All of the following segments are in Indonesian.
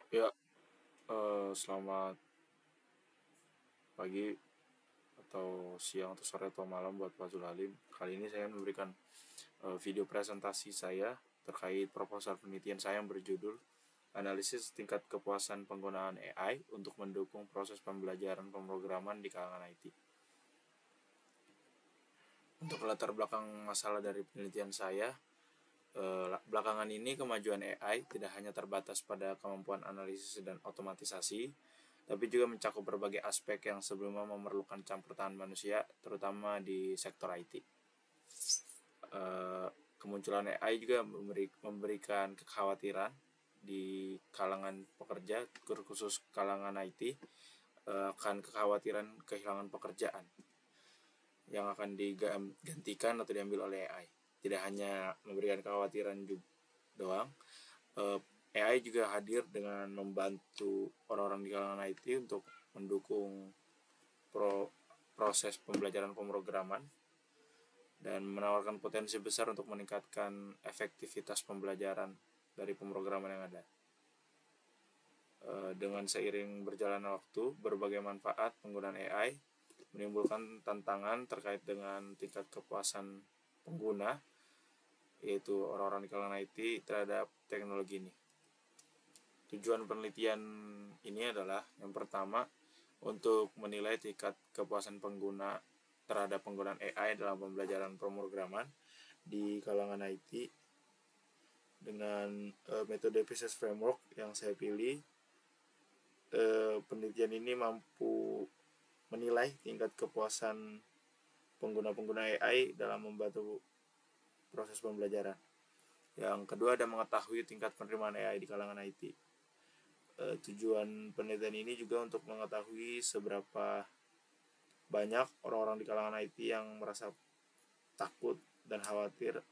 Ya, selamat pagi atau siang atau sore atau malam buat Pak Zulalim. Kali ini saya memberikan video presentasi saya terkait proposal penelitian saya yang berjudul Analisis Tingkat Kepuasan Penggunaan AI untuk Mendukung Proses Pembelajaran Pemrograman di Kalangan IT. Untuk latar belakang masalah dari penelitian saya, belakangan ini kemajuan AI tidak hanya terbatas pada kemampuan analisis dan otomatisasi, tapi juga mencakup berbagai aspek yang sebelumnya memerlukan campur tangan manusia, terutama di sektor IT. Kemunculan AI juga memberikan kekhawatiran di kalangan pekerja, khusus kalangan IT, akan kekhawatiran kehilangan pekerjaan yang akan digantikan atau diambil oleh AI. Tidak hanya memberikan kekhawatiran doang, AI juga hadir dengan membantu orang-orang di kalangan IT untuk mendukung proses pembelajaran pemrograman dan menawarkan potensi besar untuk meningkatkan efektivitas pembelajaran dari pemrograman yang ada. Dengan seiring berjalannya waktu, berbagai manfaat penggunaan AI menimbulkan tantangan terkait dengan tingkat kepuasan pengguna, yaitu orang-orang di kalangan IT terhadap teknologi ini. Tujuan penelitian ini adalah yang pertama, untuk menilai tingkat kepuasan pengguna terhadap penggunaan AI dalam pembelajaran pemrograman di kalangan IT dengan metode PISA Framework yang saya pilih. Penelitian ini mampu menilai tingkat kepuasan pengguna-pengguna AI dalam membantu proses pembelajaran. Yang kedua ada mengetahui tingkat penerimaan AI di kalangan IT. Tujuan penelitian ini juga untuk mengetahui seberapa banyak orang-orang di kalangan IT yang merasa takut dan khawatir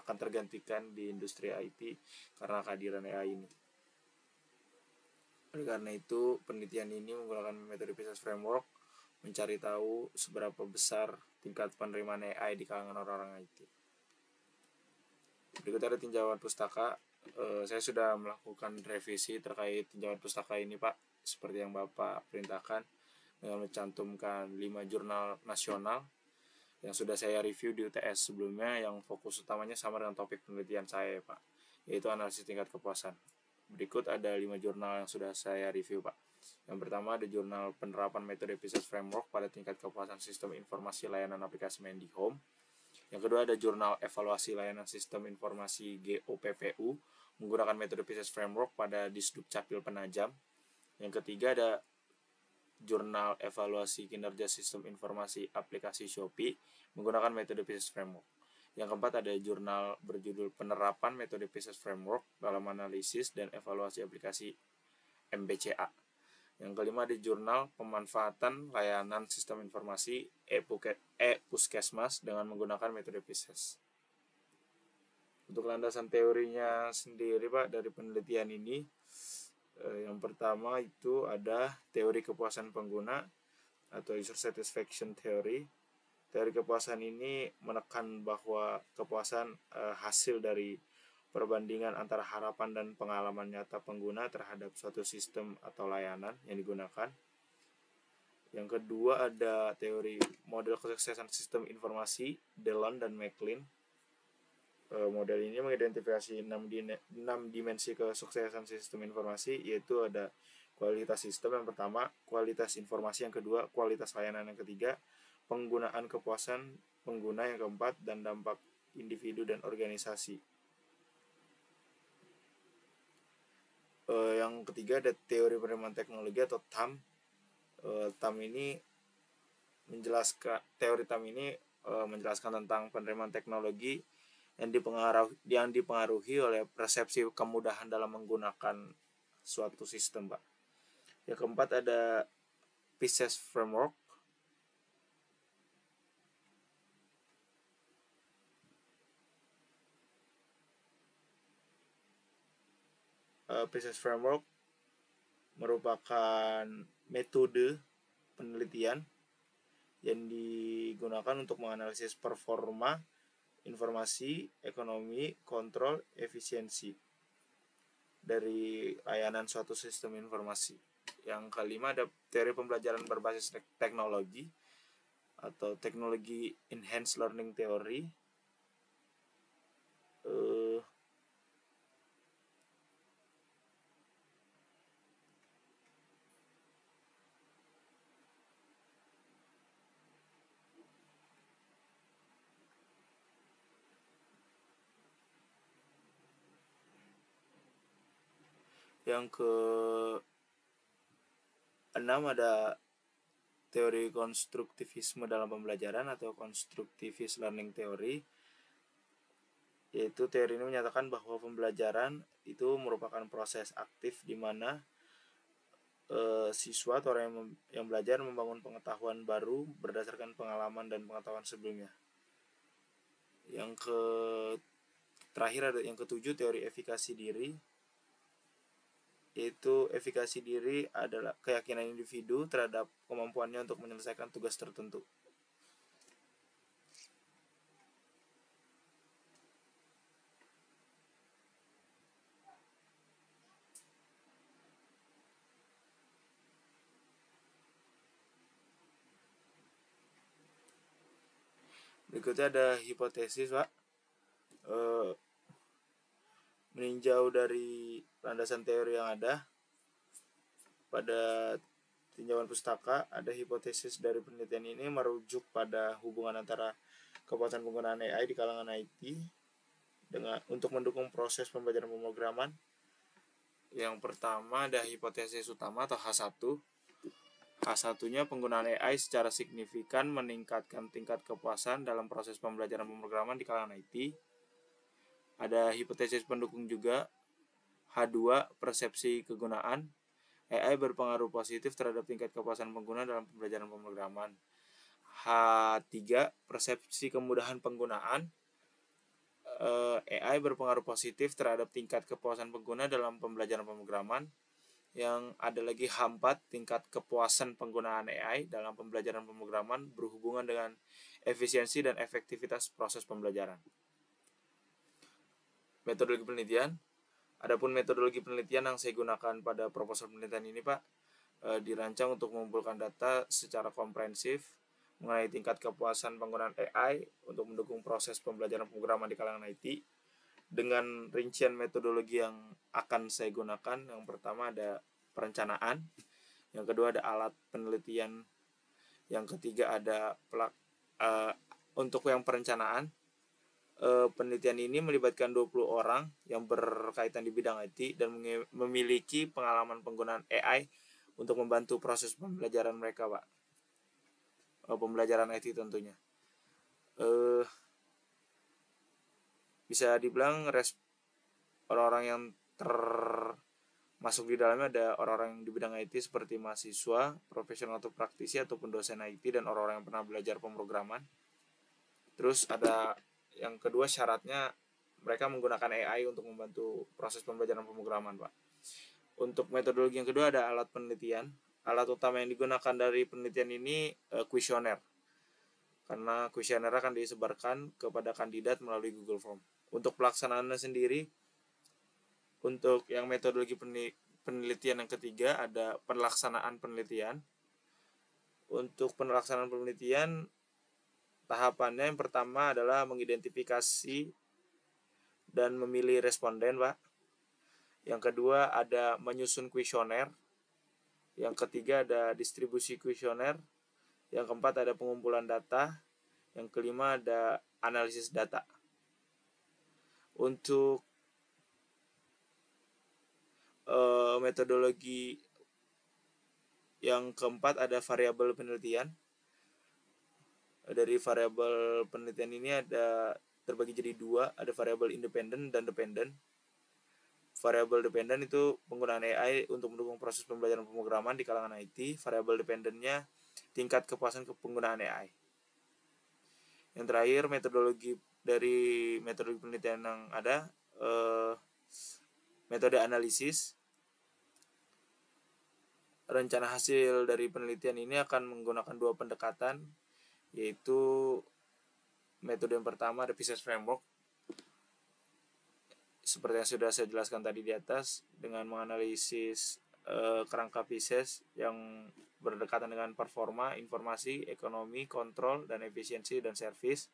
akan tergantikan di industri IT karena kehadiran AI ini. Oleh karena itu, penelitian ini menggunakan metode PISA Framework mencari tahu seberapa besar tingkat penerimaan AI di kalangan orang-orang IT. Berikut ada tinjauan pustaka. Saya sudah melakukan revisi terkait tinjauan pustaka ini, Pak, seperti yang Bapak perintahkan, dengan mencantumkan 5 jurnal nasional yang sudah saya review di UTS sebelumnya, yang fokus utamanya sama dengan topik penelitian saya, Pak, yaitu analisis tingkat kepuasan. Berikut ada 5 jurnal yang sudah saya review, Pak. Yang pertama ada jurnal penerapan metode PISA Framework pada tingkat kepuasan sistem informasi layanan aplikasi main di home. Yang kedua ada jurnal evaluasi layanan sistem informasi GOPPU menggunakan metode PISA Framework pada Disduk Capil Penajam. Yang ketiga ada jurnal evaluasi kinerja sistem informasi aplikasi Shopee menggunakan metode PISA Framework. Yang keempat ada jurnal berjudul penerapan metode PISA Framework dalam analisis dan evaluasi aplikasi MBCA. Yang kelima ada jurnal pemanfaatan layanan sistem informasi e-Puskesmas dengan menggunakan metode PISA. Untuk landasan teorinya sendiri, Pak, dari penelitian ini, yang pertama itu ada teori kepuasan pengguna atau user satisfaction theory. Teori kepuasan ini menekan bahwa kepuasan hasil dari perbandingan antara harapan dan pengalaman nyata pengguna terhadap suatu sistem atau layanan yang digunakan. Yang kedua ada teori model kesuksesan sistem informasi Delon dan McLean. Model ini mengidentifikasi 6 dimensi kesuksesan sistem informasi, yaitu ada kualitas sistem yang pertama, kualitas informasi yang kedua, kualitas layanan yang ketiga, penggunaan kepuasan pengguna yang keempat, dan dampak individu dan organisasi. Yang ketiga ada teori penerimaan teknologi atau TAM. TAM ini menjelaskan tentang penerimaan teknologi yang dipengaruhi oleh persepsi kemudahan dalam menggunakan suatu sistem, Pak. Yang keempat ada PISA Framework. PISA Framework merupakan metode penelitian yang digunakan untuk menganalisis performa, informasi, ekonomi, kontrol, efisiensi. dari layanan suatu sistem informasi. Yang kelima ada teori pembelajaran berbasis teknologi atau teknologi enhanced learning theory. Yang keenam ada teori konstruktivisme dalam pembelajaran atau constructivist learning theory, yaitu teori ini menyatakan bahwa pembelajaran itu merupakan proses aktif di mana siswa atau orang yang belajar membangun pengetahuan baru berdasarkan pengalaman dan pengetahuan sebelumnya. Yang terakhir ada yang ketujuh, teori efikasi diri, yaitu efikasi diri adalah keyakinan individu terhadap kemampuannya untuk menyelesaikan tugas tertentu. Berikutnya ada hipotesis, Pak. Meninjau dari landasan teori yang ada pada tinjauan pustaka, ada hipotesis dari penelitian ini merujuk pada hubungan antara kepuasan penggunaan AI di kalangan IT untuk mendukung proses pembelajaran pemrograman. Yang pertama ada hipotesis utama atau H1. H1-nya penggunaan AI secara signifikan meningkatkan tingkat kepuasan dalam proses pembelajaran pemrograman di kalangan IT. Ada hipotesis pendukung juga. H2, persepsi kegunaan. AI berpengaruh positif terhadap tingkat kepuasan pengguna dalam pembelajaran pemrograman. H3, persepsi kemudahan penggunaan. AI berpengaruh positif terhadap tingkat kepuasan pengguna dalam pembelajaran pemrograman. Yang ada lagi H4, tingkat kepuasan penggunaan AI dalam pembelajaran pemrograman berhubungan dengan efisiensi dan efektivitas proses pembelajaran. Metodologi penelitian. Adapun metodologi penelitian yang saya gunakan pada proposal penelitian ini, Pak, dirancang untuk mengumpulkan data secara komprehensif mengenai tingkat kepuasan penggunaan AI untuk mendukung proses pembelajaran pemrograman di kalangan IT dengan rincian metodologi yang akan saya gunakan. Yang pertama ada perencanaan, yang kedua ada alat penelitian, yang ketiga ada untuk yang perencanaan, penelitian ini melibatkan 20 orang yang berkaitan di bidang IT dan memiliki pengalaman penggunaan AI untuk membantu proses pembelajaran mereka, Pak. Pembelajaran IT tentunya. Bisa dibilang orang-orang yang termasuk di dalamnya ada orang-orang di bidang IT seperti mahasiswa, profesional atau praktisi ataupun dosen IT dan orang-orang yang pernah belajar pemrograman. Terus ada yang kedua, syaratnya mereka menggunakan AI untuk membantu proses pembelajaran pemrograman, Pak. Untuk metodologi yang kedua ada alat penelitian. Alat utama yang digunakan dari penelitian ini kuesioner. Karena kuesioner akan disebarkan kepada kandidat melalui Google Form. Untuk pelaksanaannya sendiri, untuk yang metodologi penelitian yang ketiga ada pelaksanaan penelitian. Untuk pelaksanaan penelitian, tahapannya yang pertama adalah mengidentifikasi dan memilih responden, Pak. Yang kedua ada menyusun kuesioner. Yang ketiga ada distribusi kuesioner. Yang keempat ada pengumpulan data. Yang kelima ada analisis data. Untuk metodologi yang keempat ada variabel penelitian. Dari variabel penelitian ini ada terbagi jadi dua, ada variabel independen dan dependen. Variabel dependen itu penggunaan AI untuk mendukung proses pembelajaran pemrograman di kalangan IT. Variabel dependennya tingkat kepuasan penggunaan AI. Yang terakhir, metodologi penelitian yang ada, metode analisis. Rencana hasil dari penelitian ini akan menggunakan dua pendekatan, yaitu metode yang pertama ada Pisces Framework. seperti yang sudah saya jelaskan tadi di atas, dengan menganalisis kerangka Pisces yang berdekatan dengan performa, informasi, ekonomi, kontrol, dan efisiensi dan servis.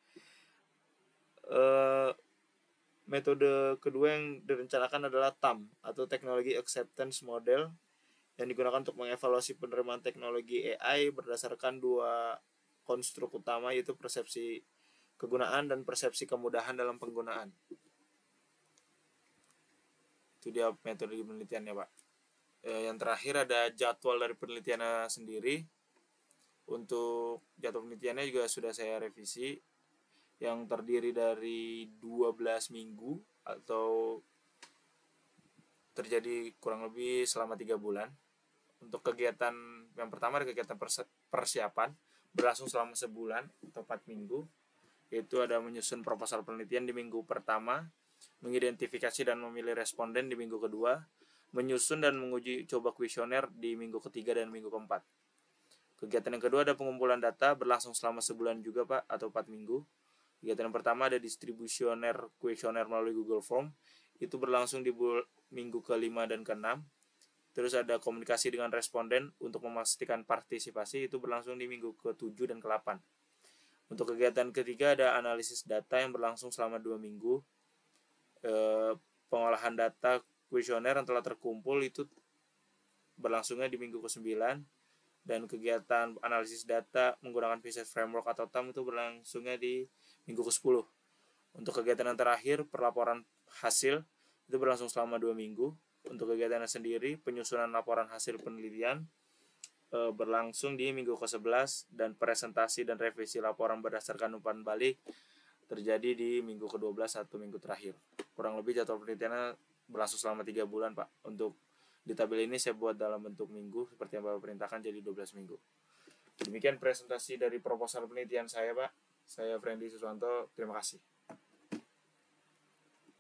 Metode kedua yang direncanakan adalah TAM atau Technology Acceptance Model, yang digunakan untuk mengevaluasi penerimaan teknologi AI berdasarkan dua konstruk utama, yaitu persepsi kegunaan dan persepsi kemudahan dalam penggunaan. Itu dia metode penelitiannya, Pak. Yang terakhir ada jadwal dari penelitiannya sendiri. Untuk jadwal penelitiannya juga sudah saya revisi, yang terdiri dari 12 minggu atau terjadi kurang lebih selama 3 bulan. Untuk kegiatan yang pertama ada kegiatan persiapan berlangsung selama sebulan atau 4 minggu, yaitu ada menyusun proposal penelitian di minggu pertama, mengidentifikasi dan memilih responden di minggu kedua, menyusun dan menguji coba kuesioner di minggu ketiga dan minggu keempat. Kegiatan yang kedua ada pengumpulan data berlangsung selama sebulan juga, Pak, atau 4 minggu. Kegiatan yang pertama ada distribusioner kuesioner melalui Google Form, itu berlangsung di minggu ke-5 dan ke-6. Terus ada komunikasi dengan responden untuk memastikan partisipasi, itu berlangsung di minggu ke-7 dan ke-8. Untuk kegiatan ketiga ada analisis data yang berlangsung selama 2 minggu. Pengolahan data kuesioner yang telah terkumpul itu berlangsungnya di minggu ke-9, dan kegiatan analisis data menggunakan Pisces Framework atau TAM itu berlangsungnya di minggu ke-10. Untuk kegiatan yang terakhir, perlaporan hasil, itu berlangsung selama 2 minggu. Untuk kegiatannya sendiri, penyusunan laporan hasil penelitian berlangsung di minggu ke-11, dan presentasi dan revisi laporan berdasarkan umpan balik terjadi di minggu ke-12 atau minggu terakhir. Kurang lebih jadwal penelitiannya berlangsung selama 3 bulan, Pak. Untuk di tabel ini saya buat dalam bentuk minggu seperti yang Bapak perintahkan, jadi 12 minggu. Demikian presentasi dari proposal penelitian saya, Pak. Saya Friendly Suswanto, terima kasih.